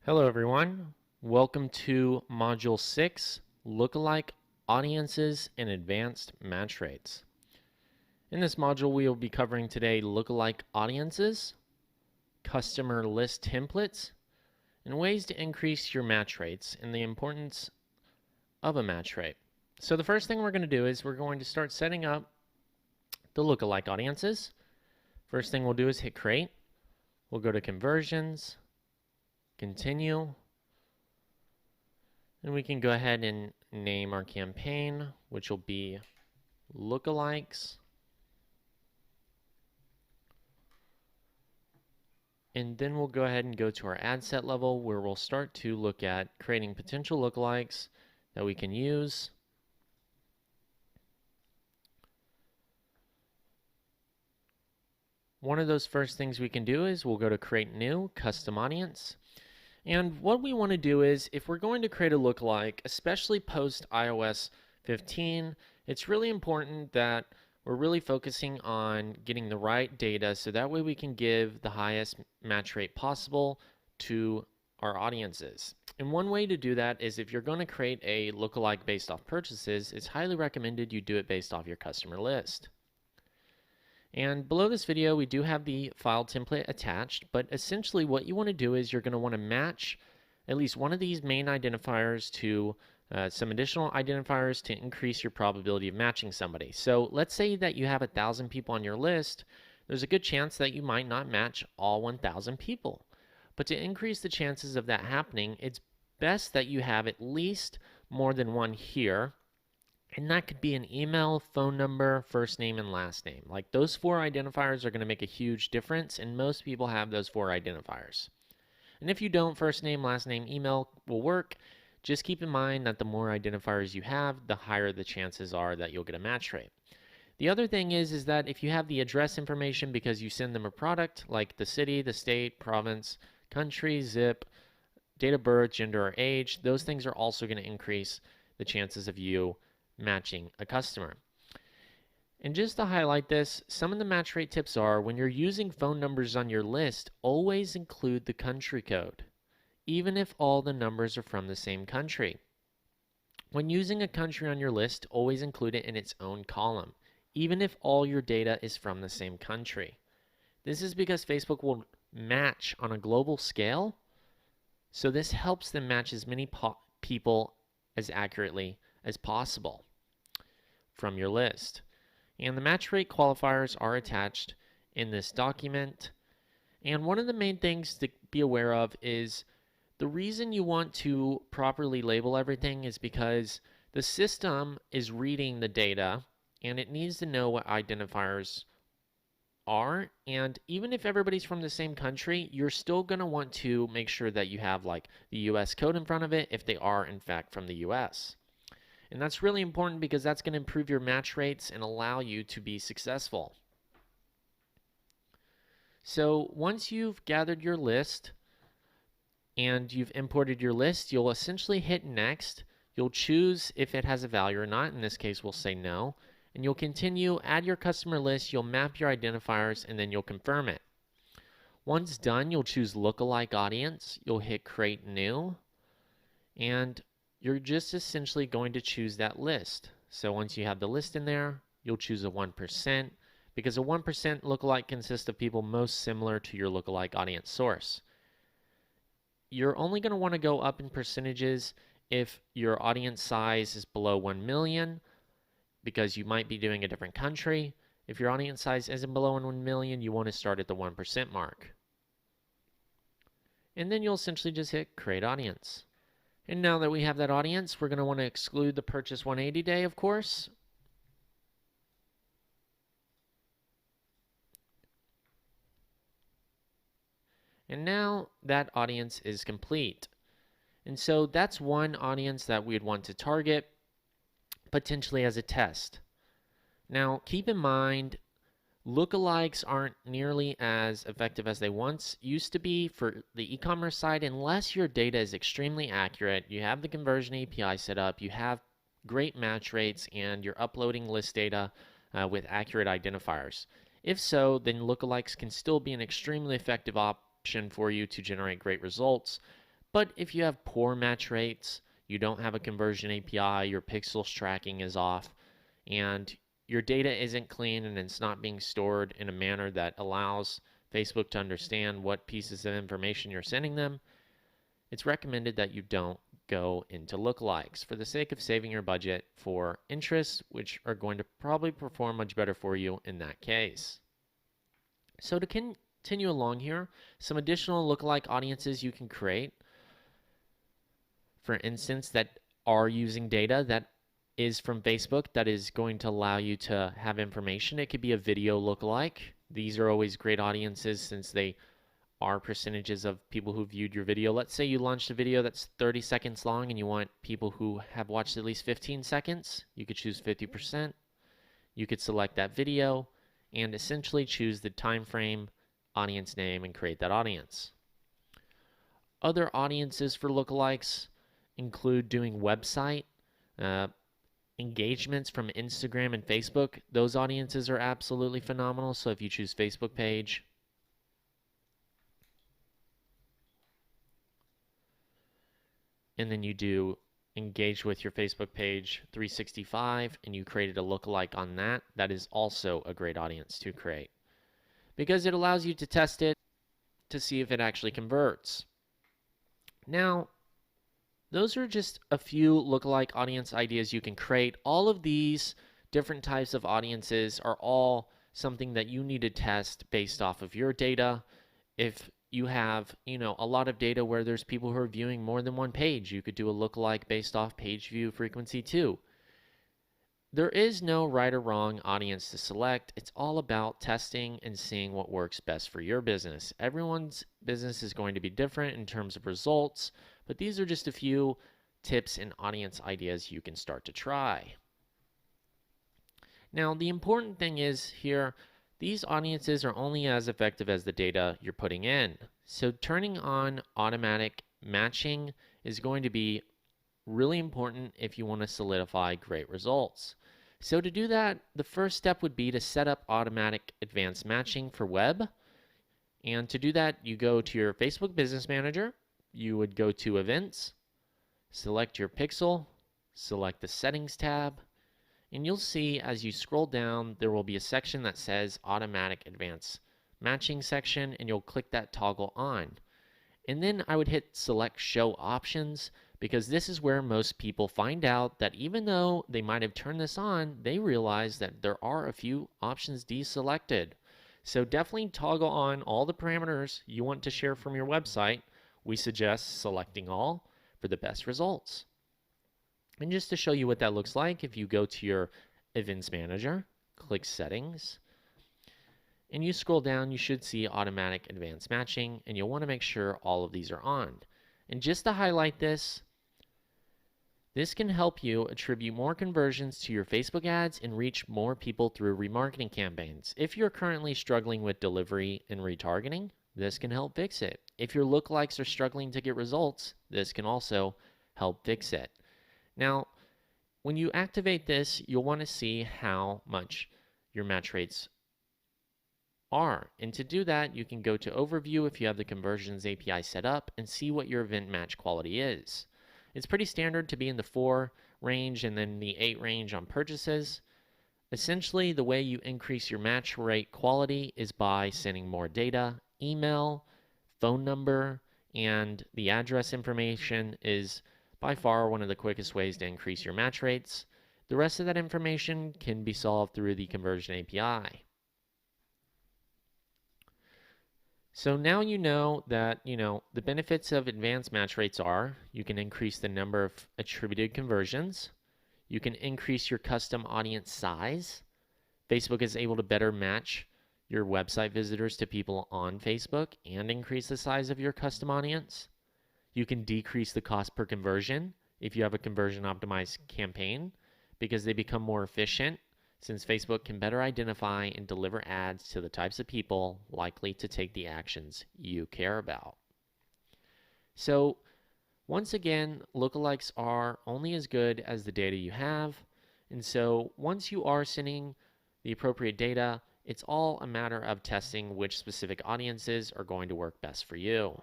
Hello everyone, welcome to Module 6, Lookalike Audiences and Advanced Match Rates. In this module we will be covering today lookalike audiences, customer list templates, and ways to increase your match rates and the importance of a match rate. So the first thing we're going to do is we're going to start setting up the lookalike audiences. First thing we'll do is hit create. We'll go to conversions, continue, and we can go ahead and name our campaign, which will be Lookalikes. And then we'll go ahead and go to our ad set level where we'll start to look at creating potential lookalikes that we can use. One of those first things we can do is we'll go to create new custom audience. And what we want to do is if we're going to create a lookalike, especially post iOS 15, it's really important that we're really focusing on getting the right data so that way we can give the highest match rate possible to our audiences. And one way to do that is if you're going to create a lookalike based off purchases, it's highly recommended you do it based off your customer list. And below this video, we do have the file template attached, but essentially what you want to do is you're going to want to match at least one of these main identifiers to some additional identifiers to increase your probability of matching somebody. So let's say that you have 1,000 people on your list. There's a good chance that you might not match all 1,000 people. But to increase the chances of that happening, it's best that you have at least more than one here. And that could be an email, phone number, first name, and last name. Like those 4 identifiers are going to make a huge difference, and most people have those 4 identifiers. And if you don't, first name, last name, email will work. Just keep in mind that the more identifiers you have, the higher the chances are that you'll get a match rate. The other thing is that if you have the address information because you send them a product, like the city, the state, province, country, zip, date of birth, gender, or age, those things are also going to increase the chances of you matching a customer. And just to highlight this, some of the match rate tips are when you're using phone numbers on your list, always include the country code, even if all the numbers are from the same country. When using a country on your list, always include it in its own column, even if all your data is from the same country. This is because Facebook will match on a global scale, so this helps them match as many people as accurately as possible from your list. And the match rate qualifiers are attached in this document. And one of the main things to be aware of is the reason you want to properly label everything is because the system is reading the data and it needs to know what identifiers are. And even if everybody's from the same country, you're still going to want to make sure that you have like the US code in front of it if they are in fact from the US. And that's really important because that's going to improve your match rates and allow you to be successful. So once you've gathered your list and you've imported your list, you'll essentially hit next. You'll choose if it has a value or not. In this case, we'll say no. And you'll continue, add your customer list, you'll map your identifiers, and then you'll confirm it. Once done, you'll choose lookalike audience. You'll hit create new. And you're just essentially going to choose that list. So once you have the list in there, you'll choose a 1% because a 1% lookalike consists of people most similar to your lookalike audience source. You're only going to want to go up in percentages if your audience size is below 1 million because you might be doing a different country. If your audience size isn't below 1 million, you want to start at the 1% mark. And then you'll essentially just hit create audience. And now that we have that audience, we're going to want to exclude the purchase 180 day, of course. And now that audience is complete. And so that's one audience that we'd want to target potentially as a test. Now, keep in mind, lookalikes aren't nearly as effective as they once used to be for the e-commerce side unless your data is extremely accurate, you have the conversion API set up, you have great match rates, and you're uploading list data with accurate identifiers. If so, then lookalikes can still be an extremely effective option for you to generate great results. But if you have poor match rates, you don't have a conversion API, your pixels tracking is off, and your data isn't clean and it's not being stored in a manner that allows Facebook to understand what pieces of information you're sending them, it's recommended that you don't go into lookalikes for the sake of saving your budget for interests, which are going to probably perform much better for you in that case. So to continue along here, some additional lookalike audiences you can create, for instance, that are using data that is from Facebook that is going to allow you to have information. It could be a video lookalike. These are always great audiences since they are percentages of people who viewed your video. Let's say you launched a video that's 30 seconds long and you want people who have watched at least 15 seconds. You could choose 50%. You could select that video and essentially choose the time frame, audience name, and create that audience. Other audiences for lookalikes include doing website engagements from Instagram and Facebook. Those audiences are absolutely phenomenal. So if you choose Facebook page, and then you do engage with your Facebook page 365 and you created a lookalike on that, that is also a great audience to create because it allows you to test it to see if it actually converts. Now, those are just a few lookalike audience ideas you can create. All of these different types of audiences are all something that you need to test based off of your data. If you have, a lot of data where there's people who are viewing more than one page, you could do a lookalike based off page view frequency too. There is no right or wrong audience to select. It's all about testing and seeing what works best for your business. Everyone's business is going to be different in terms of results, but these are just a few tips and audience ideas you can start to try. Now, the important thing is here, these audiences are only as effective as the data you're putting in. So turning on automatic matching is going to be really important if you want to solidify great results. So to do that, the first step would be to set up automatic advanced matching for web. And to do that, you go to your Facebook Business Manager. You would go to Events, select your pixel, select the Settings tab, and you'll see as you scroll down, there will be a section that says Automatic Advanced Matching section, and you'll click that toggle on. And then I would hit Select Show Options, because this is where most people find out that even though they might have turned this on, they realize that there are a few options deselected. So definitely toggle on all the parameters you want to share from your website. We suggest selecting all for the best results. And just to show you what that looks like, if you go to your Events Manager, click Settings, and you scroll down, you should see Automatic Advanced Matching, and you'll want to make sure all of these are on. And just to highlight this can help you attribute more conversions to your Facebook ads and reach more people through remarketing campaigns. If you're currently struggling with delivery and retargeting, this can help fix it. If your lookalikes are struggling to get results, this can also help fix it. Now, when you activate this, you'll want to see how much your match rates are. And to do that, you can go to Overview if you have the Conversions API set up and see what your event match quality is. It's pretty standard to be in the 4 range and then the 8 range on purchases. Essentially, the way you increase your match rate quality is by sending more data. Email, phone number, and the address information is by far one of the quickest ways to increase your match rates. The rest of that information can be solved through the Conversion API. So now you know that, the benefits of advanced match rates are you can increase the number of attributed conversions. You can increase your custom audience size. Facebook is able to better match your website visitors to people on Facebook and increase the size of your custom audience. You can decrease the cost per conversion if you have a conversion optimized campaign because they become more efficient since Facebook can better identify and deliver ads to the types of people likely to take the actions you care about. So once again, lookalikes are only as good as the data you have. And so once you are sending the appropriate data, it's all a matter of testing which specific audiences are going to work best for you.